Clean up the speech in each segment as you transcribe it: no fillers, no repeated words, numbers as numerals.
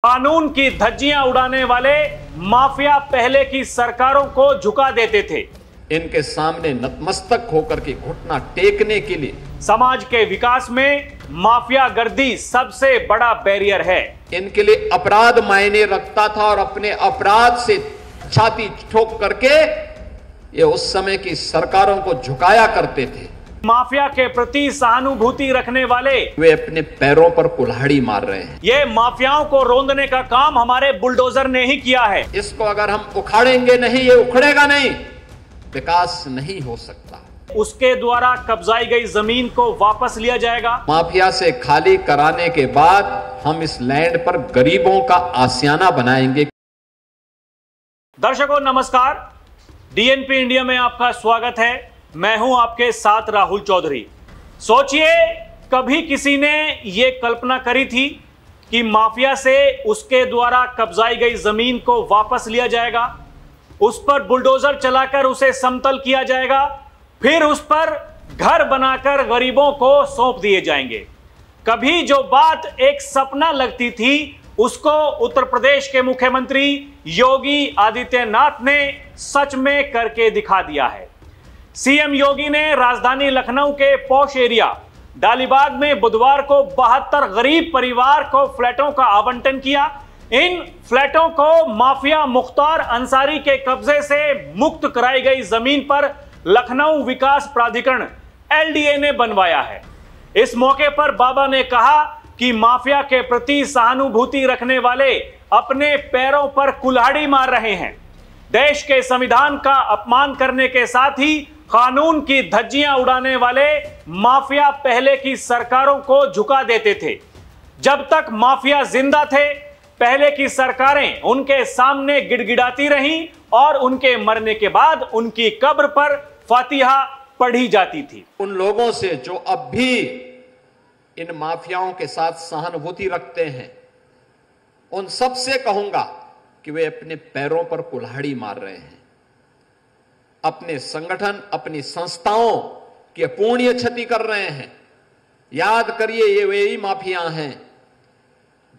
कानून की धज्जियां उड़ाने वाले माफिया पहले की सरकारों को झुका देते थे। इनके सामने नतमस्तक होकर के घुटना टेकने के लिए समाज के विकास में माफिया गर्दी सबसे बड़ा बैरियर है। इनके लिए अपराध मायने रखता था और अपने अपराध से छाती ठोक करके ये उस समय की सरकारों को झुकाया करते थे। माफिया के प्रति सहानुभूति रखने वाले वे अपने पैरों पर कुल्हाड़ी मार रहे हैं। ये माफियाओं को रोंदने का काम हमारे बुलडोजर ने ही किया है। इसको अगर हम उखाड़ेंगे नहीं, ये उखड़ेगा नहीं, विकास नहीं हो सकता। उसके द्वारा कब्जाई गई जमीन को वापस लिया जाएगा। माफिया से खाली कराने के बाद हम इस लैंड पर गरीबों का आशियाना बनाएंगे। दर्शकों नमस्कार, डीएनपी इंडिया में आपका स्वागत है। मैं हूं आपके साथ राहुल चौधरी। सोचिए, कभी किसी ने यह कल्पना करी थी कि माफिया से उसके द्वारा कब्जाई गई जमीन को वापस लिया जाएगा, उस पर बुलडोजर चलाकर उसे समतल किया जाएगा, फिर उस पर घर बनाकर गरीबों को सौंप दिए जाएंगे। कभी जो बात एक सपना लगती थी, उसको उत्तर प्रदेश के मुख्यमंत्री योगी आदित्यनाथ ने सच में करके दिखा दिया है। सीएम योगी ने राजधानी लखनऊ के पॉश एरिया डालीबाग में बुधवार को 72 गरीब परिवार को फ्लैटों का आवंटन किया। इन फ्लैटों को माफिया मुख्तार अंसारी के कब्जे से मुक्त कराई गई जमीन पर लखनऊ विकास प्राधिकरण एलडीए ने बनवाया है। इस मौके पर बाबा ने कहा कि माफिया के प्रति सहानुभूति रखने वाले अपने पैरों पर कुल्हाड़ी मार रहे हैं। देश के संविधान का अपमान करने के साथ ही कानून की धज्जियां उड़ाने वाले माफिया पहले की सरकारों को झुका देते थे। जब तक माफिया जिंदा थे, पहले की सरकारें उनके सामने गिड़गिड़ाती रहीं और उनके मरने के बाद उनकी कब्र पर फातिहा पढ़ी जाती थी। उन लोगों से जो अब भी इन माफियाओं के साथ सहानुभूति रखते हैं, उन सब से कहूंगा कि वे अपने पैरों पर कुल्हाड़ी मार रहे हैं। अपने संगठन, अपनी संस्थाओं की अपूर्णीय क्षति कर रहे हैं। याद करिए, ये वही माफिया हैं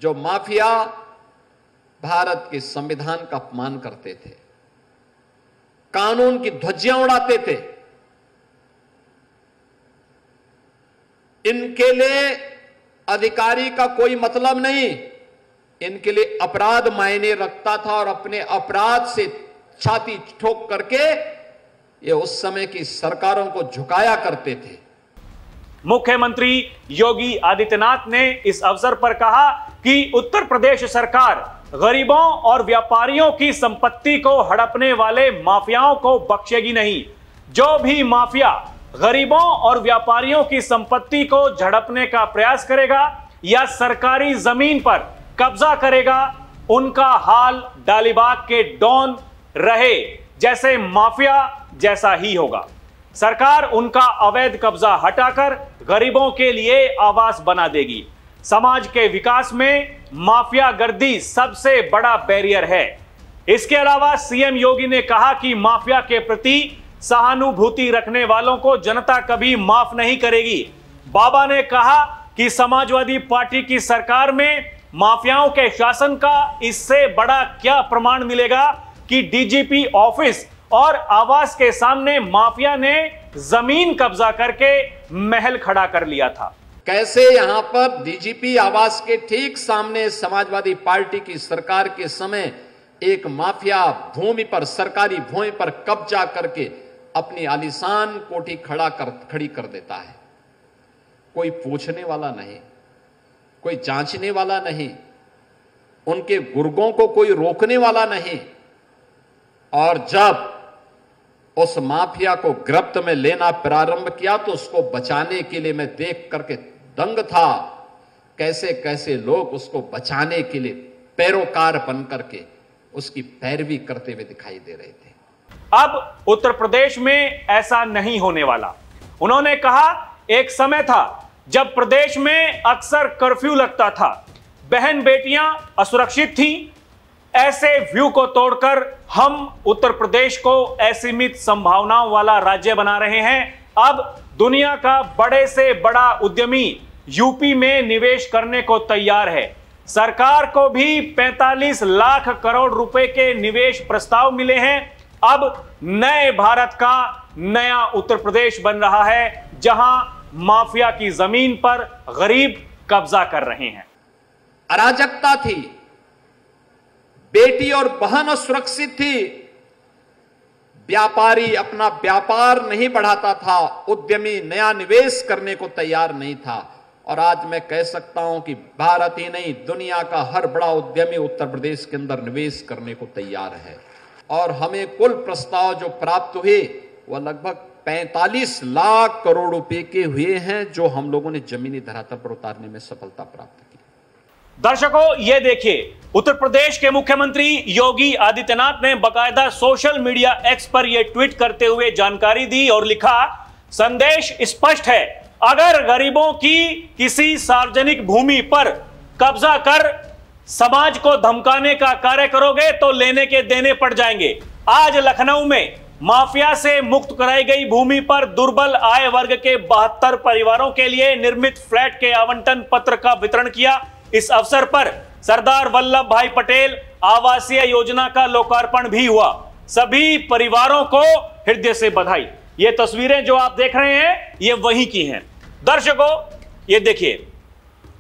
जो माफिया भारत के संविधान का अपमान करते थे, कानून की ध्वजियां उड़ाते थे। इनके लिए अधिकारी का कोई मतलब नहीं, इनके लिए अपराध मायने रखता था और अपने अपराध से छाती ठोक करके ये उस समय की सरकारों को झुकाया करते थे। मुख्यमंत्री योगी आदित्यनाथ ने इस अवसर पर कहा कि उत्तर प्रदेश सरकार गरीबों और व्यापारियों की संपत्ति को हड़पने वाले माफियाओं को बख्शेगी नहीं। जो भी माफिया गरीबों और व्यापारियों की संपत्ति को झड़पने का प्रयास करेगा या सरकारी जमीन पर कब्जा करेगा, उनका हाल डालीबाग के डॉन रहे जैसे माफिया जैसा ही होगा। सरकार उनका अवैध कब्जा हटाकर गरीबों के लिए आवास बना देगी। समाज के विकास में माफिया गर्दी सबसे बड़ा बैरियर है। इसके अलावा सीएम योगी ने कहा कि माफिया के प्रति सहानुभूति रखने वालों को जनता कभी माफ नहीं करेगी। बाबा ने कहा कि समाजवादी पार्टी की सरकार में माफियाओं के शासन का इससे बड़ा क्या प्रमाण मिलेगा कि डीजीपी ऑफिस और आवास के सामने माफिया ने जमीन कब्जा करके महल खड़ा कर लिया था। कैसे यहां पर डीजीपी आवास के ठीक सामने समाजवादी पार्टी की सरकार के समय एक माफिया भूमि पर, सरकारी भूमि पर कब्जा करके अपनी आलीशान कोठी खड़ी कर देता है। कोई पूछने वाला नहीं, कोई जांचने वाला नहीं, उनके गुर्गों को कोई रोकने वाला नहीं। और जब उस माफिया को गिरफ्त में लेना प्रारंभ किया तो उसको बचाने के लिए मैं देख करके दंग था। कैसे कैसे लोग उसको बचाने के लिए पैरोकार बन करके उसकी पैरवी करते हुए दिखाई दे रहे थे। अब उत्तर प्रदेश में ऐसा नहीं होने वाला। उन्होंने कहा, एक समय था जब प्रदेश में अक्सर कर्फ्यू लगता था, बहन बेटियां असुरक्षित थीं। ऐसे व्यू को तोड़कर हम उत्तर प्रदेश को असीमित संभावनाओं वाला राज्य बना रहे हैं। अब दुनिया का बड़े से बड़ा उद्यमी यूपी में निवेश करने को तैयार है। सरकार को भी 45 लाख करोड़ रुपए के निवेश प्रस्ताव मिले हैं। अब नए भारत का नया उत्तर प्रदेश बन रहा है, जहां माफिया की जमीन पर गरीब कब्जा कर रहे हैं। अराजकता थी, बेटी और बहन असुरक्षित थी, व्यापारी अपना व्यापार नहीं बढ़ाता था, उद्यमी नया निवेश करने को तैयार नहीं था। और आज मैं कह सकता हूं कि भारत ही नहीं, दुनिया का हर बड़ा उद्यमी उत्तर प्रदेश के अंदर निवेश करने को तैयार है। और हमें कुल प्रस्ताव जो प्राप्त हुए वह लगभग 45 लाख करोड़ रुपए के हुए हैं, जो हम लोगों ने जमीनी धरातल पर उतारने में सफलता प्राप्त की। दर्शकों, ये देखिए, उत्तर प्रदेश के मुख्यमंत्री योगी आदित्यनाथ ने बकायदा सोशल मीडिया एक्स पर यह ट्वीट करते हुए जानकारी दी और लिखा, संदेश स्पष्ट है, अगर गरीबों की किसी सार्वजनिक भूमि पर कब्जा कर समाज को धमकाने का कार्य करोगे तो लेने के देने पड़ जाएंगे। आज लखनऊ में माफिया से मुक्त कराई गई भूमि पर दुर्बल आय वर्ग के 72 परिवारों के लिए निर्मित फ्लैट के आवंटन पत्र का वितरण किया। इस अवसर पर सरदार वल्लभ भाई पटेल आवासीय योजना का लोकार्पण भी हुआ। सभी परिवारों को हृदय से बधाई। ये तस्वीरें जो आप देख रहे हैं ये वहीं की हैं। दर्शकों, ये देखिए,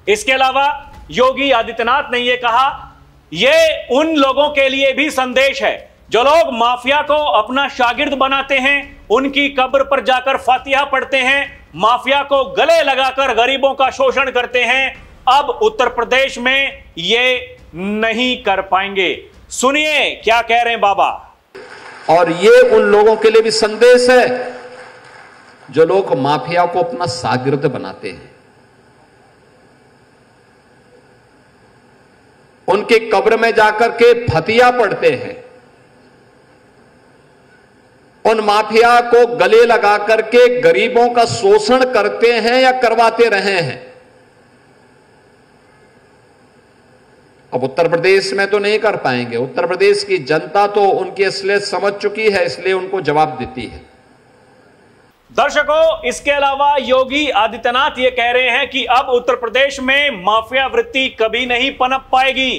इसके अलावा योगी आदित्यनाथ ने यह कहा, यह उन लोगों के लिए भी संदेश है जो लोग माफिया को अपना शागिर्द बनाते हैं, उनकी कब्र पर जाकर फातिहा पढ़ते हैं, माफिया को गले लगाकर गरीबों का शोषण करते हैं। अब उत्तर प्रदेश में ये नहीं कर पाएंगे। सुनिए क्या कह रहे हैं बाबा। और ये उन लोगों के लिए भी संदेश है जो लोग माफिया को अपना शागिर्द बनाते हैं, उनके कब्र में जाकर के फतिया पढ़ते हैं, उन माफिया को गले लगा करके गरीबों का शोषण करते हैं या करवाते रहे हैं। अब उत्तर प्रदेश में तो नहीं कर पाएंगे। उत्तर प्रदेश की जनता तो उनकी असलियत समझ चुकी है, इसलिए उनको जवाब देती है। दर्शकों, इसके अलावा योगी आदित्यनाथ ये कह रहे हैं कि अब उत्तर प्रदेश में माफिया वृत्ति कभी नहीं पनप पाएगी।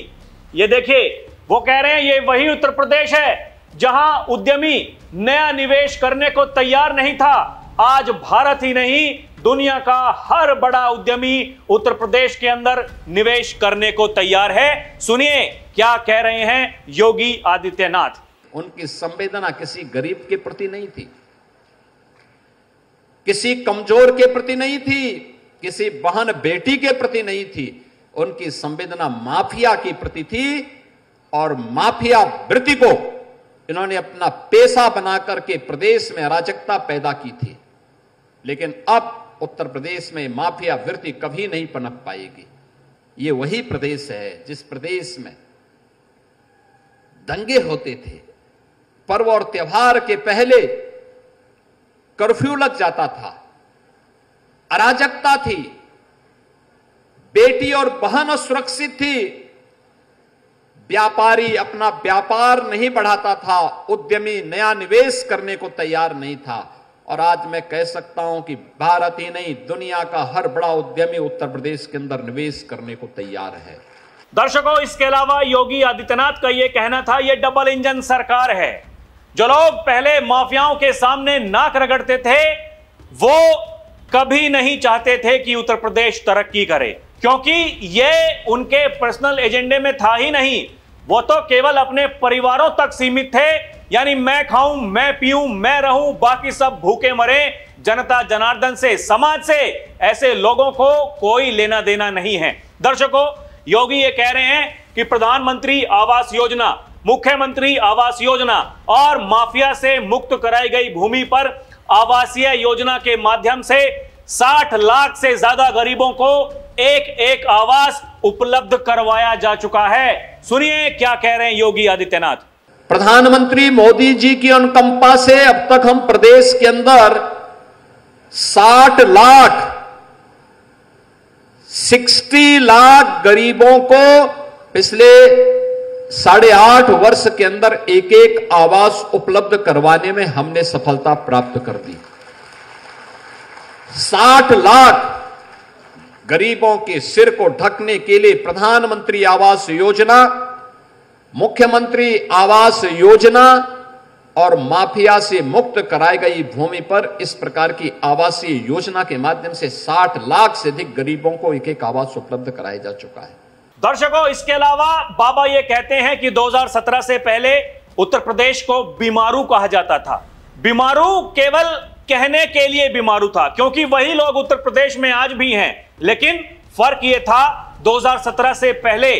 ये देखिए, वो कह रहे हैं ये वही उत्तर प्रदेश है जहां उद्यमी नया निवेश करने को तैयार नहीं था। आज भारत ही नहीं, दुनिया का हर बड़ा उद्यमी उत्तर प्रदेश के अंदर निवेश करने को तैयार है। सुनिए क्या कह रहे हैं योगी आदित्यनाथ। उनकी संवेदना किसी गरीब के प्रति नहीं थी, किसी कमजोर के प्रति नहीं थी, किसी बहन बेटी के प्रति नहीं थी। उनकी संवेदना माफिया की प्रति थी और माफिया वृत्ति को इन्होंने अपना पेशा बनाकर के प्रदेश में अराजकता पैदा की थी। लेकिन अब उत्तर प्रदेश में माफिया वृत्ति कभी नहीं पनप पाएगी। ये वही प्रदेश है जिस प्रदेश में दंगे होते थे, पर्व और त्योहार के पहले कर्फ्यू लग जाता था, अराजकता थी, बेटी और बहन असुरक्षित थी, व्यापारी अपना व्यापार नहीं बढ़ाता था, उद्यमी नया निवेश करने को तैयार नहीं था। और आज मैं कह सकता हूं कि भारत ही नहीं, दुनिया का हर बड़ा उद्यमी उत्तर प्रदेश के अंदर निवेश करने को तैयार है। दर्शकों, इसके अलावा योगी आदित्यनाथ का यह कहना था, यह डबल इंजन सरकार है। जो लोग पहले माफियाओं के सामने नाक रगड़ते थे, वो कभी नहीं चाहते थे कि उत्तर प्रदेश तरक्की करे, क्योंकि यह उनके पर्सनल एजेंडे में था ही नहीं। वो तो केवल अपने परिवारों तक सीमित थे, यानी मैं खाऊं, मैं पीऊं, मैं रहूं, बाकी सब भूखे मरे। जनता जनार्दन से, समाज से ऐसे लोगों को कोई लेना देना नहीं है। दर्शकों, योगी ये कह रहे हैं कि प्रधानमंत्री आवास योजना, मुख्यमंत्री आवास योजना और माफिया से मुक्त कराई गई भूमि पर आवासीय योजना के माध्यम से 60 लाख से ज्यादा गरीबों को एक एक आवास उपलब्ध करवाया जा चुका है। सुनिए क्या कह रहे हैं योगी आदित्यनाथ। प्रधानमंत्री मोदी जी की अनुकंपा से अब तक हम प्रदेश के अंदर 60 लाख गरीबों को पिछले 8.5 वर्ष के अंदर एक एक आवास उपलब्ध करवाने में हमने सफलता प्राप्त कर दी। 60 लाख गरीबों के सिर को ढकने के लिए प्रधानमंत्री आवास योजना, मुख्यमंत्री आवास योजना और माफिया से मुक्त कराई गई भूमि पर इस प्रकार की आवासीय योजना के माध्यम से 60 लाख से अधिक गरीबों को एक आवास उपलब्ध कराया जा चुका है। दर्शकों, इसके अलावा बाबा ये कहते हैं कि 2017 से पहले उत्तर प्रदेश को बीमारू कहा जाता था। बीमारू केवल कहने के लिए बीमारू था, क्योंकि वही लोग उत्तर प्रदेश में आज भी हैं। लेकिन फर्क यह था, 2017 से पहले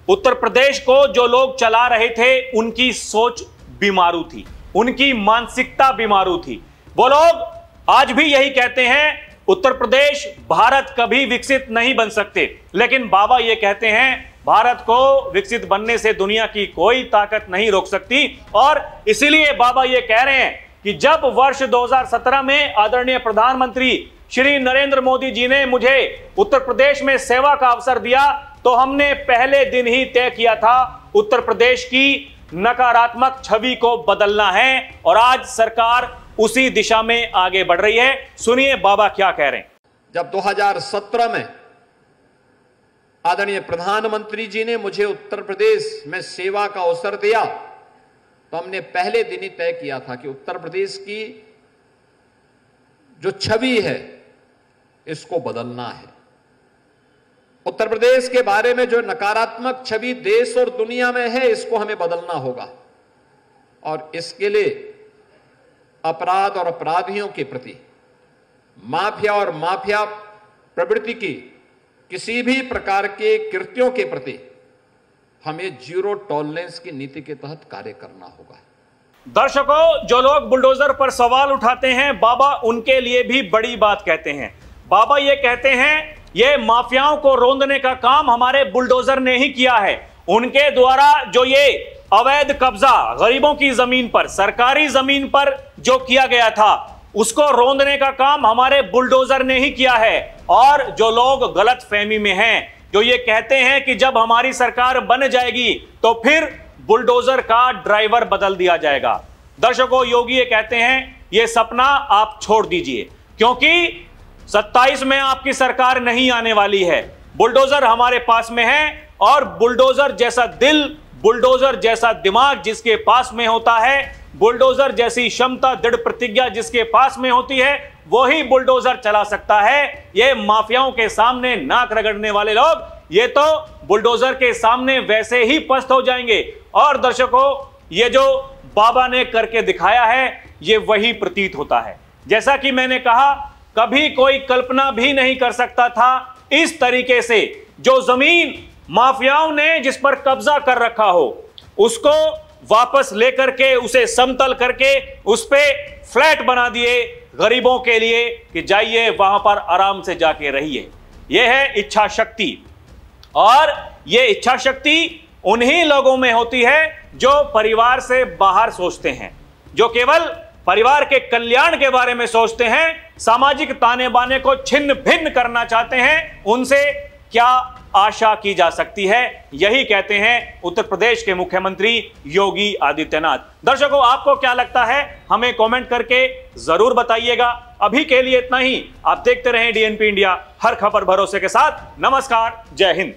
उत्तर प्रदेश को जो लोग चला रहे थे उनकी सोच बीमारू थी, उनकी मानसिकता बीमारू थी। वो लोग आज भी यही कहते हैं, उत्तर प्रदेश भारत कभी विकसित नहीं बन सकते। लेकिन बाबा ये कहते हैं, भारत को विकसित बनने से दुनिया की कोई ताकत नहीं रोक सकती। और इसीलिए बाबा ये कह रहे हैं कि जब वर्ष 2017 में आदरणीय प्रधानमंत्री श्री नरेंद्र मोदी जी ने मुझे उत्तर प्रदेश में सेवा का अवसर दिया, तो हमने पहले दिन ही तय किया था उत्तर प्रदेश की नकारात्मक छवि को बदलना है। और आज सरकार उसी दिशा में आगे बढ़ रही है। सुनिए बाबा क्या कह रहे हैं। जब 2017 में आदरणीय प्रधानमंत्री जी ने मुझे उत्तर प्रदेश में सेवा का अवसर दिया, तो हमने पहले दिन ही तय किया था कि उत्तर प्रदेश की जो छवि है इसको बदलना है। उत्तर प्रदेश के बारे में जो नकारात्मक छवि देश और दुनिया में है, इसको हमें बदलना होगा। और इसके लिए अपराध और अपराधियों के प्रति, माफिया और माफिया प्रवृत्ति की किसी भी प्रकार के कृत्यों के प्रति हमें जीरो टॉलरेंस की नीति के तहत कार्य करना होगा। दर्शकों, जो लोग बुलडोजर पर सवाल उठाते हैं, बाबा उनके लिए भी बड़ी बात कहते हैं। बाबा ये कहते हैं, ये माफियाओं को रोंदने का काम हमारे बुलडोजर ने ही किया है। उनके द्वारा जो ये अवैध कब्जा गरीबों की जमीन पर, सरकारी जमीन पर जो किया गया था, उसको रोंदने का काम हमारे बुलडोजर ने ही किया है। और जो लोग गलत फहमी में हैं, जो ये कहते हैं कि जब हमारी सरकार बन जाएगी तो फिर बुलडोजर का ड्राइवर बदल दिया जाएगा। दर्शकों, योगी ये कहते हैं, ये सपना आप छोड़ दीजिए, क्योंकि 27 में आपकी सरकार नहीं आने वाली है। बुलडोजर हमारे पास में है, और बुलडोजर जैसा दिल, बुलडोजर जैसा दिमाग जिसके पास में होता है, बुलडोजर जैसी क्षमता, दृढ़ प्रतिज्ञा जिसके पास में होती है, वही बुलडोजर चला सकता है। ये माफियाओं के सामने नाक रगड़ने वाले लोग, ये तो बुलडोजर के सामने वैसे ही पस्त हो जाएंगे। और दर्शकों, ये जो बाबा ने करके दिखाया है, ये वही प्रतीत होता है। जैसा कि मैंने कहा, कभी कोई कल्पना भी नहीं कर सकता था इस तरीके से जो जमीन माफियाओं ने जिस पर कब्जा कर रखा हो, उसको वापस लेकर के उसे समतल करके उस पे फ्लैट बना दिए गरीबों के लिए कि जाइए वहां पर आराम से जाके रहिए। यह है इच्छा शक्ति। और यह इच्छा शक्ति उन्हीं लोगों में होती है जो परिवार से बाहर सोचते हैं, जो केवल परिवार के कल्याण के बारे में सोचते हैं, सामाजिक ताने बाने को छिन्न भिन्न करना चाहते हैं। उनसे क्या आशा की जा सकती है? यही कहते हैं उत्तर प्रदेश के मुख्यमंत्री योगी आदित्यनाथ। दर्शकों, आपको क्या लगता है? हमें कमेंट करके जरूर बताइएगा। अभी के लिए इतना ही। आप देखते रहें डीएनपी इंडिया, हर खबर भरोसे के साथ। नमस्कार, जय हिंद।